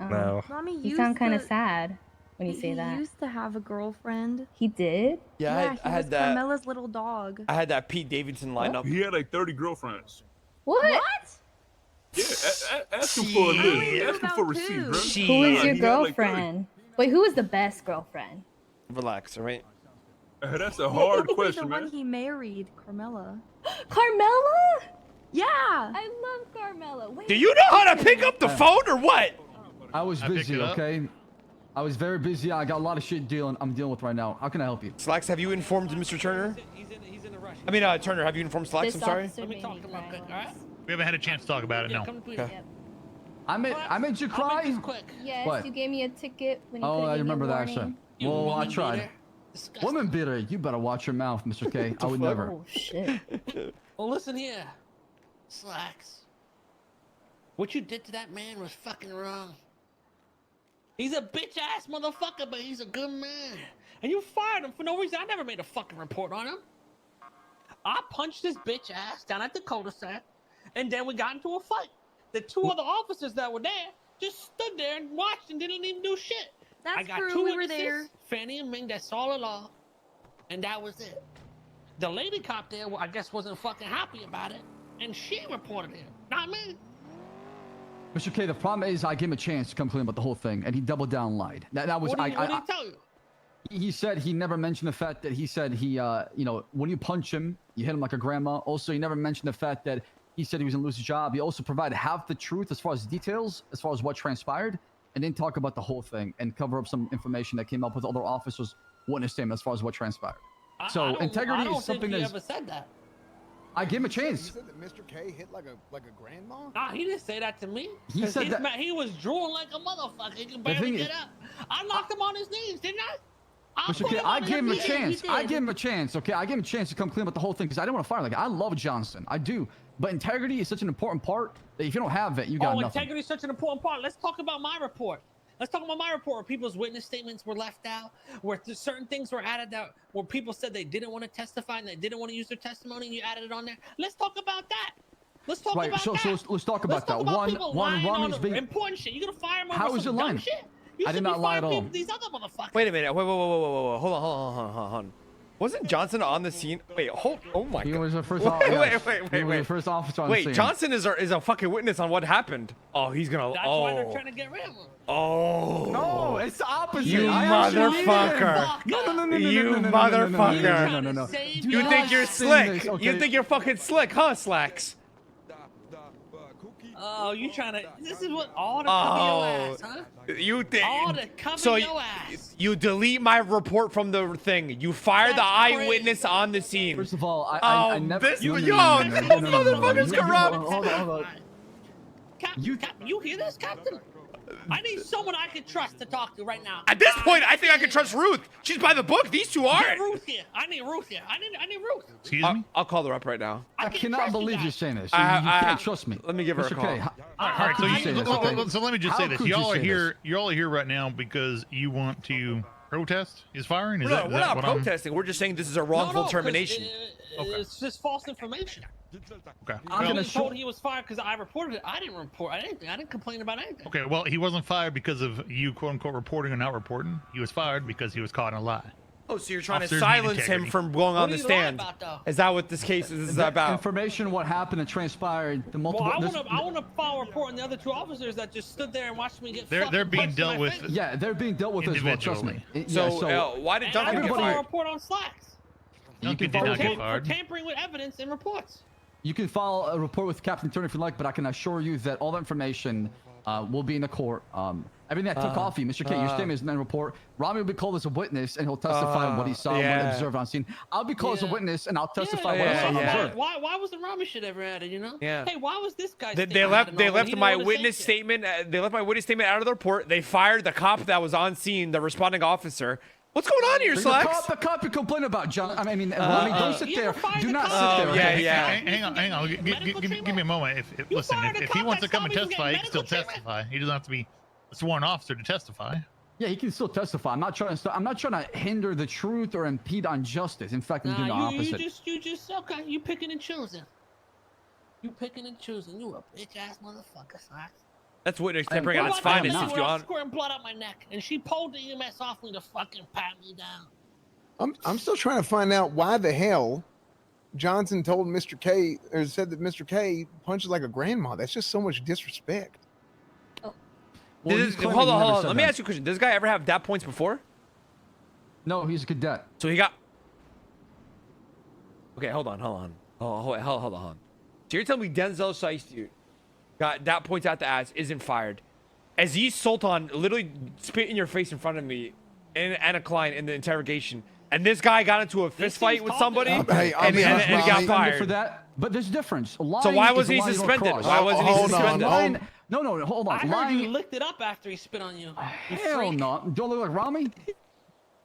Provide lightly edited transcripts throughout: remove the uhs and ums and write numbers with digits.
No. Mommy You used sound kind of to- sad when you say he that. used to have a girlfriend. He did? Yeah, I he was had that. Carmela's little dog. I had that Pete Davidson lineup. He had like 30 girlfriends. What? Yeah, ask him for a list. Ask him for about receipt, two. bro. Who is your He had, like, 30. girlfriend? Wait, who is the best girlfriend? Relax, all right? That's a hard question, The one man. he married, Carmela. Carmela? Yeah. I love Carmela. Wait, Do you know how to pick up the phone or what? I was busy, okay? I was very busy. I got a lot of shit I'm dealing with right now. How can I help you? Slacks, have you informed Mr. Turner? He's in a rush. I mean, Turner, have you informed Slacks? I'm sorry. Let me talk about it, all right? We haven't had a chance to talk about it, no. Okay. I made you cry? Yes, What? you gave me a ticket when you Oh, could've I gave me a remember that, sir. warning. Well, I tried. Woman beater, you better watch your mouth, Mr. K. I would never. Oh, shit. Well, listen here, Slacks. What you did to that man was fucking wrong. He's a bitch-ass motherfucker, but he's a good man. And you fired him for no reason. I never made a fucking report on him. I punched his bitch ass down at the cul-de-sac, and then we got into a fight. The two other officers that were there just stood there and watched and didn't even do shit. That's I got true. two We were witnesses, there. Fanny and Ming, that saw the law, and that was it. The lady cop there, I guess, wasn't fucking happy about it, and she reported him, not me. Mr. K, the problem is I gave him a chance to come clean about the whole thing, and he doubled down and lied. That was What did he tell you? He said he never mentioned the fact that he said he, you know, when you punch him, you hit him like a grandma. Also, he never mentioned the fact that he said he was gonna lose his job. He also provided half the truth as far as details, as far as what transpired, and then talk about the whole thing and cover up some information that came up with other officers' witness statement as far as what transpired. So integrity is something that. that's. Ever said that. I gave him a chance. You said that Mr. K hit like a grandma? Nah, he didn't say that to me. He said that. He was drooling like a motherfucker. He could barely get up. I knocked him on his knees, didn't I? Mr. K, I gave him a chance. I gave him a chance, okay? I gave him a chance to come clean about the whole thing because I didn't want to fire. Like, I love Johnson. I do. But integrity is such an important part that if you don't have it, you got nothing. Integrity is such an important part. Let's talk about my report. Let's talk about my report where people's witness statements were left out, where certain things were added out, where people said they didn't want to testify and they didn't want to use their testimony and you added it on there. Let's talk about that. Let's talk about that. So let's talk about that. One, Ramee's being... important shit. You gonna fire him over How is it lying? shit? I did not lie at all. These other motherfuckers. Wait a minute. Wait. Hold on. Wasn't Johnson on the scene? Wait, oh my god. He was the first first officer on the scene. Wait, Johnson is a fucking witness on what happened. Oh, he's gonna. That's why they're trying to get rid of him. Oh. No, it's the opposite. You motherfucker. No. You motherfucker. No. You think you're slick. You think you're fucking slick, huh, Slacks? Oh, you trying to? This is what all to cover your ass, huh? You think? All to cover your ass. You delete my report from the thing. You fire the eyewitness on the scene. First of all, I never. This motherfucker's corrupt. Hold on. You hear this, Captain? I need someone I can trust to talk to right now. At this point, I think I can trust Ruth. She's by the book. These two aren't. Get Ruth here. I need Ruth here. I need Ruth. Excuse me? I'll call her up right now. I cannot believe you're saying this. You can't trust me. Let me give her a call. All right, so let me just say this. Y'all are here right now because you want to protest his firing? We're not protesting. We're just saying this is a wrongful termination. It's just false information. Okay. I was told he was fired because I reported it. I didn't report anything. I didn't complain about anything. Okay, well, he wasn't fired because of you, quote unquote, reporting or not reporting. He was fired because he was caught in a lie. Oh, so you're trying to silence him from going on the stand? Is that what this case is about? Information, what happened and transpired. The multiple. Well, I want to file a report on the other two officers that just stood there and watched me get. They're being dealt with. Yeah, they're being dealt with as well. Trust me. So why did Duncan get fired? I report on Slacks. Duncan did not get fired. For tampering with evidence and reports. You can file a report with Captain Turner if you like, but I can assure you that all the information will be in the court. Everything that took off you, Mr. K, your statement is in the report. Ramee will be called as a witness, and he'll testify on what he saw, what he observed on scene. I'll be called as a witness, and I'll testify what I saw and observed. Why was the Ramee shit ever added? You know? Yeah. Hey, why was this guy? They left my witness statement. They left my witness statement out of the report. They fired the cop that was on scene, the responding officer. What's going on here, Slacks? The cop you complain about, John. I mean, don't sit there. Do not sit there. Hang on. Give me a moment. Listen, if he wants to come and testify, he can still testify. He doesn't have to be a sworn officer to testify. Yeah, he can still testify. I'm not trying to hinder the truth or impede on justice. In fact, I'm doing the opposite. You just okay. You picking and choosing. You picking and choosing. You a bitch ass motherfucker, Slacks. That's witness I am- tampering at What its about that finest. now? If Where you I want. squirting blood out my neck, and she pulled the EMS off me to fucking pat me down. I'm still trying to find out why the hell Johnson told Mr. K or said that Mr. K punches like a grandma. That's just so much disrespect. Well, he's claiming Hold he on, never hold on. said Let me that. ask you a question. Does this guy ever have DAP points before? No, he's a cadet. So he got. Okay, hold on. Hold on. So you're telling me Denzel Shiesty got DAP points out the ass, isn't fired. Aziz Sultan literally spit in your face in front of me and a client in the interrogation. And this guy got into a fist fight with somebody Hey, I'll and be honest, got Ramee. Suspended fired. for that, but there's a difference. Lying So why is wasn't he lying on suspended? cross. Why wasn't he Hold on, suspended? hold on. No, hold on. I heard Lying. you licked it up after he spit on you. You Hell freak. no. Do I look like Ramee?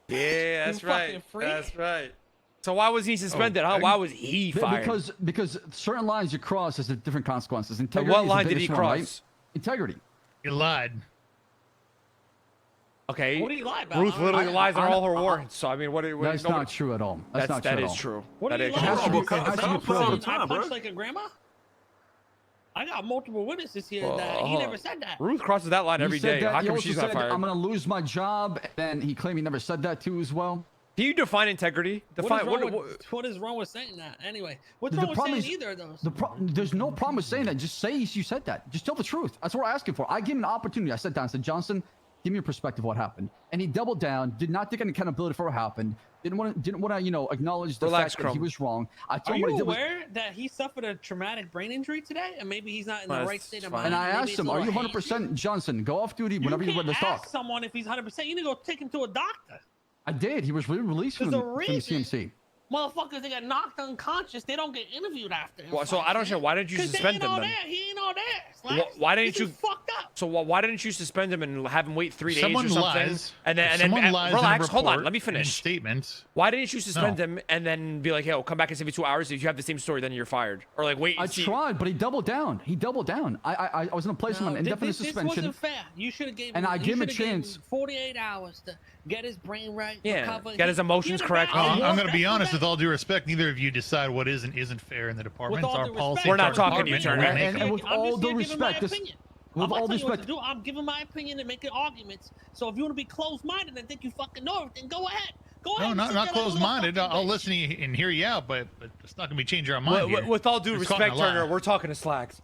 Yeah, that's You right. fucking freak. That's right. So why was he suspended? Huh? Why was he fired? Because certain lines you cross has different consequences. And Integrity what is the line did he biggest one, right? cross? Integrity. You lied. Okay. What did he lie about? Ruth literally lies on all her I- warrants. So I mean, what? That's not true at all. That's not true that at is all. true. What That did he is lie has to true. be- it has to be I proven. punched like a grandma? I got multiple witnesses here Well, that he hold never on. said that. Ruth crosses that line every He said day. that. How He come also she's not said, fired? I'm gonna lose my job, and then he claimed he never said that too as well. Can you define integrity? Define What is wrong with saying that? Anyway, what's The wrong with problem saying is- either of those? There's no problem with saying that. Just say you said that. Just tell the truth. That's what we're asking for. I gave him an opportunity. I sat down and said, Johnson, give me your perspective of what happened. And he doubled down, did not take any accountability for what happened. Didn't want to, acknowledge the Relax, fact that he Crumb. was wrong. I Are told him what you he did was, aware that he suffered a traumatic brain injury today, and maybe he's not in the Well, right that's state of fine. mind? and I Maybe asked it's him, a are you little 100% Johnson? Go off duty whenever you you're ready to can't talk. ask someone if he's 100%. You need to go take him to a doctor. I did. He was released from There's a the reason. CMC. Motherfuckers, they got knocked unconscious. They don't get interviewed after. Well, so I don't understand. Why didn't you suspend him then? He ain't all there. Slacks. Why didn't This you? is fucked up. So why didn't you suspend him and have him wait 3 days Someone or something? lies. And then Someone lies in a relax. Hold on. report Let me and finish. Statements. Why didn't you suspend him and then be like, "Hey, come back in 72 hours. If you have the same story, then you're fired." Or like, wait. I And see. tried, but he doubled down. I was going to place him on No, indefinite this suspension. wasn't fair. You should have given And I you gave him a shoulda gave chance. 48 hours to get his brain right. Yeah, recover. get his emotions correct. I'm going to be That's honest. what With all due respect, neither of you decide what is and isn't fair in the department. With all Our due policy. respect, We're not our talking to you, department, Turner. we make And them. with I'm all just due here giving my respect, this- opinion. with I'm not all telling you what to respect, do. I'm giving my opinion and making arguments. So if you want to be closed-minded and think you fucking know everything, go ahead. Go No, ahead. not closed-minded. I'll listen to you and hear you out, but it's not going to be changing our mind here. With all due It's caught in respect, a lie. Turner, we're talking to Slacks.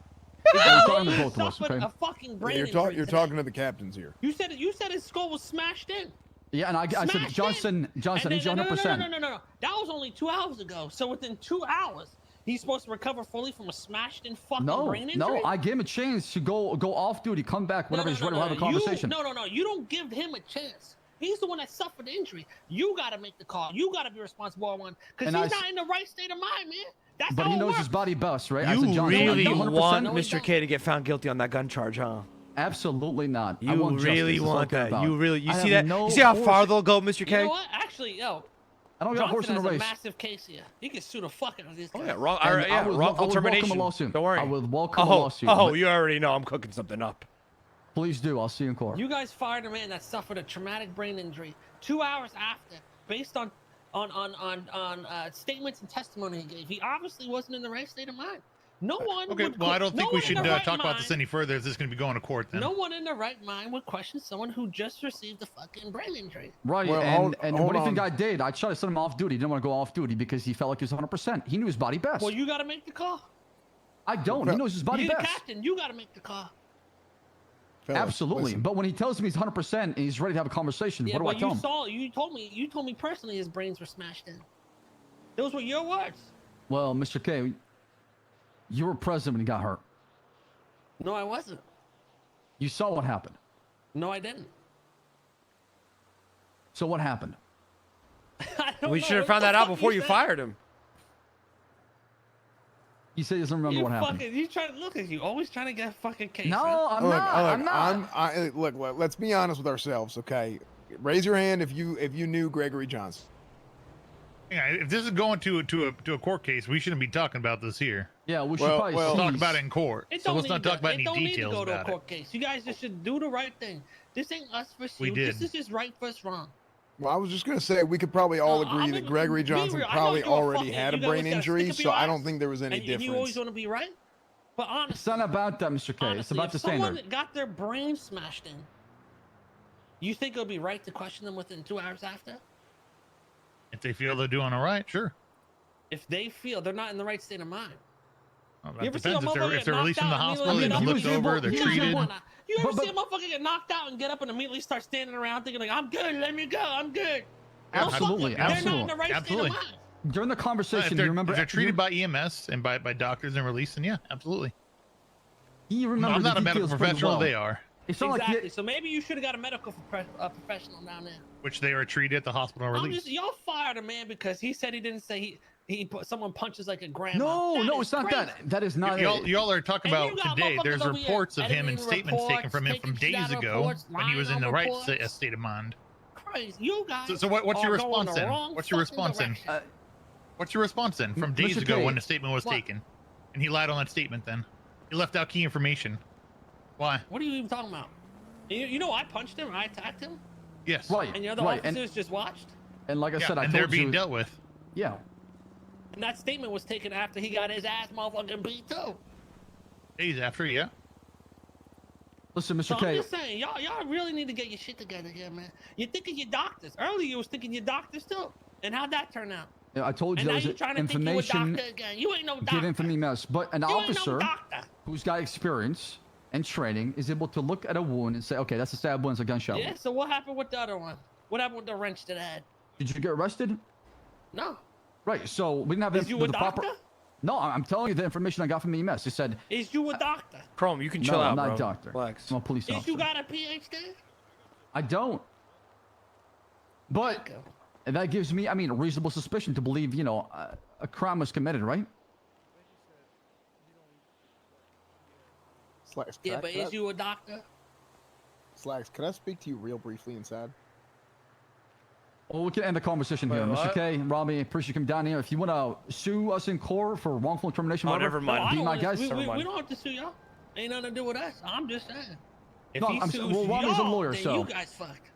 I'm talking to both of us, Suffered okay? a fucking brain You're, injury you're today. talking to the captains here. You said his skull was smashed in. Yeah, and I said, Smashed Johnson, in. I need you No, 100%. no. That was only 2 hours ago. So within 2 hours, he's supposed to recover fully from a smashed-in fucking brain injury? No, I gave him a chance to go off duty, come back whenever he's ready to have a conversation. No. You don't give him a chance. He's the one that suffered the injury. You got to make the call. You got to be responsible on one. Because And he's not in the right state of mind, man. That's But how he it knows works. his body best, right? I said, You Johnson, really 100%? want No, he Mr. don't. K to get found guilty on that gun charge, huh? Absolutely not. I You want justice. really That's all I want care that. about. You really. You I see have that? no You see how horse- far they'll go, Mr. You K? know what? Actually, I don't got a horse Johnson in the has a race. massive case here. He can sue the fuck out of this guy. Oh yeah, wrong. And Yeah, I would wrongful welcome a termination. lawsuit. Don't worry. I would welcome a Oh, lawsuit. oh, but you already know I'm cooking something up. Please do. I'll see you in court. You guys fired a man that suffered a traumatic brain injury 2 hours after, based on statements and testimony he gave. He obviously wasn't in the right state of mind. No one. Okay, would well, I don't no think we one in should the right talk about this mind- any further. Is this going to be going to court then? No one in the right mind would question someone who just received a fucking brain injury. Right, Well, and hold what do you think on. I did? I tried to send him off duty. He didn't want to go off duty because he felt like he was 100%. He knew his body best. Well, you got to make the call. I don't. He knows his body You're the best. captain. You got to make the call. Fellas, Absolutely. listen. But when he tells me he's 100% and he's ready to have a conversation, Yeah, what do I but tell him? you told me personally his brains were smashed in. Those were your words. Well, Mr. K, you were present when he got hurt. No, I wasn't. You saw what happened. No, I didn't. So what happened? I don't We know. should have What found the that out fuck before you said? fired him. He said he doesn't remember what happened. You trying to look at you, always trying to get a fucking case. No, huh? I'm Look, not. look, I'm not. look, let's be honest with ourselves, okay? Raise your hand if you knew Gregory Johnson. Yeah, if this is going to a court case, we shouldn't be talking about this here. Yeah, we should Well, probably well- We'll talk cease. about it in court. It So don't let's not need talk to- about it any don't need to details go to a about it. court case. You guys just should do the right thing. This ain't us versus We you. did. This is just right versus wrong. Well, I was just gonna say we could probably all No, agree I that mean, Gregory be Johnson real. I know probably you're a already fucking- had a you always brain gotta injury, stick up so your I ass, don't think there was any and you always difference. want to be right. But honestly, It's not about that, Mr. K. It's honestly, about if the someone standard. got their brain smashed in, you think it'll be right to question them within 2 hours after? If they feel they're doing all right, sure. If they feel they're not in the right state of mind. Well, You that ever see a depends. motherfucker If get they're knocked released from the out and hospital, immediately they've get been up? looked over, they're here's treated. what- You ever But- see a motherfucker get knocked out and get up and immediately start standing around thinking like, I'm good, let me go, I'm good. Absolutely, Motherfucker, They're not in absolutely. the right Absolutely. state of mind. During the If conversation, they're, you remember if they're treated you, by EMS and by doctors and released, then yeah, absolutely. you remember I'm the not a medical details pretty professional. well. They are, It's not Exactly. like So maybe you should have got a medical professional down there. which they are treated at the hospital and I'm released. just y'all fired a man because he said he didn't say someone punches like a grandma. no, That no, is it's not crazy. that. That is not Y'all, it. y'all are talking And about you got today. motherfuckers There's over here reports of him and editing statements taken reports, from him from taking shit days out of ago reports, when he was lying in the on right reports. state of mind. Crazy. You guys. So what's your are going response the then? wrong What's your fucking response then? direction. What's your response then from days Mr. ago K, when the statement was what? taken, and he lied on that statement? Then he left out key information. Why? What are you even talking about? You know I punched him. I attacked him. Yes. Right, And the other right, officers just watched. and like I Yeah, said, I and told they're being you. dealt with. Yeah. And that statement was taken after he got his ass motherfucking beat too. Days after, yeah. Listen, Mr. So I'm K. just saying, y'all really need to get your shit together here, man. You're thinking you're doctors. Earlier you was thinking you're doctors too. And how'd that turn out? I told you And now there you're was trying to think you a information doctor again. You ain't no doctor. given from EMS, but an You ain't no officer doctor. who's got experience and training is able to look at a wound and say, okay, that's a stab wound, it's a gunshot Yeah, wound. so what happened with the other one? What happened with the wrench to the head? Did you get arrested? No. Right. So we didn't have Is you a the proper. doctor? No, I'm telling you the information I got from EMS. They said, Is you a doctor? Chrome, you can no, chill out, I'm not bro. a doctor. Relax. I'm a police Is officer. you got a PhD? I don't. But Okay. that gives me, I mean, a reasonable suspicion to believe, you know, a crime was committed, right? Slacks, Yeah, could but I- is you a doctor? Slacks, could I speak to you real briefly inside? Well, we can end the conversation here. Wait, Mr. what? K, Ramee, appreciate you coming down here. If you want to sue us in court for wrongful termination, Oh, whatever, never mind. No, I be don't my wanna- guest. We mind. don't have to sue y'all. Ain't nothing to do with us. I'm just saying. If No, he I'm sues well, Ramee's a y'all, lawyer, then so- you guys fucked.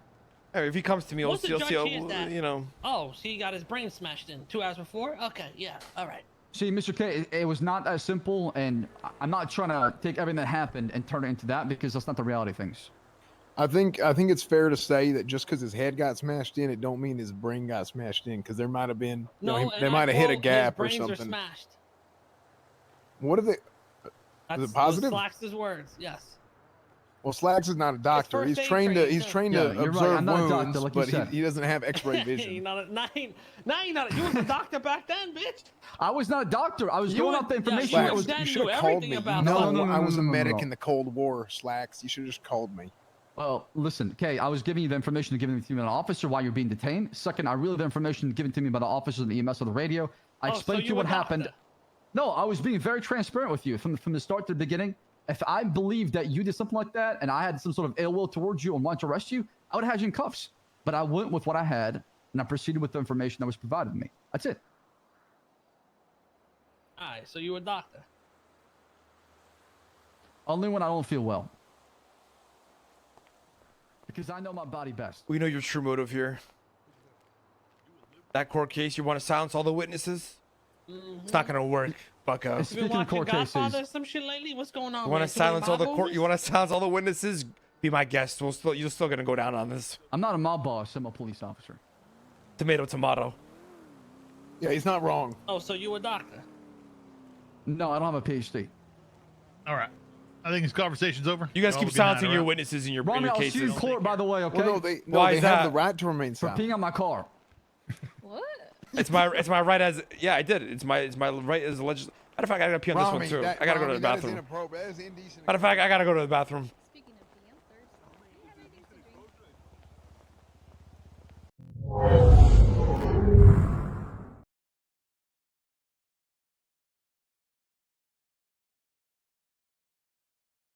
Hey, if he comes to me, What's the you'll judge see, hears that? you know. Oh, so he got his brain smashed in 2 hours before? Okay, yeah, all right. See, Mr. K, it was not as simple, and I'm not trying to take everything that happened and turn it into that because that's not the reality of things. I think it's fair to say that just because his head got smashed in, it don't mean his brain got smashed in. Because there might have been, No, they might have hit a gap or his brains are something. smashed. What are they? That's positive? Slacks' words, yes. Well, Slacks is not a doctor. first He's aid trained to training, he's too. trained Yeah, to you're right. observe I'm not a wounds, doctor, like you but said. he doesn't have X-ray You're vision. not you was a doctor back then, bitch. I was not a doctor. I was You going were- off the yeah, information. you that Slacks, were was, then you knew should have called everything me. about You know, No, I was a no, medic no. in the Cold War. Slacks, you should have just called me. well, listen, Kay, I was giving you the information given to me by an officer while you're being detained. Second, I relayed the information given to me by the officers in the EMS or the radio. I Oh, so explained to you you what a happened. doctor. No, I was being very transparent with you from the start to the beginning. If I believed that you did something like that and I had some sort of ill will towards you and wanted to arrest you, I would have had you in cuffs. But I went with what I had and I proceeded with the information that was provided to me. That's it. All right, so you a doctor. Only when I don't feel well. Because I know my body best. We know your true motive here. That court case, you want to silence all the witnesses? It's not gonna work, Bucko. It's- You been Speaking of watching court cases- Godfather or some shit lately? What's going on? You want man? to Too many silence all the mob court? You movies? want to silence all the witnesses? Be my guest. You're still gonna go down on this. I'm not a mob boss. I'm a police officer. Tomato, tomato. Yeah, he's not wrong. Oh, so you a doctor? No, I don't have a PhD. All right. I think this conversation's over. You guys Y'all keep will be nine silencing your around. witnesses in your Rami, I'll see you in cases. court, by the way, okay? Well, no, they Why is have that? the right to remain For silent. peeing on my car. What? It's my right as I did. It's my right as a Matter of fact, I gotta pee on this one Rami, too. that- I gotta go to Rami, the that is bathroom. inappropriate. That is indecent. Matter of fact, I gotta go to the bathroom.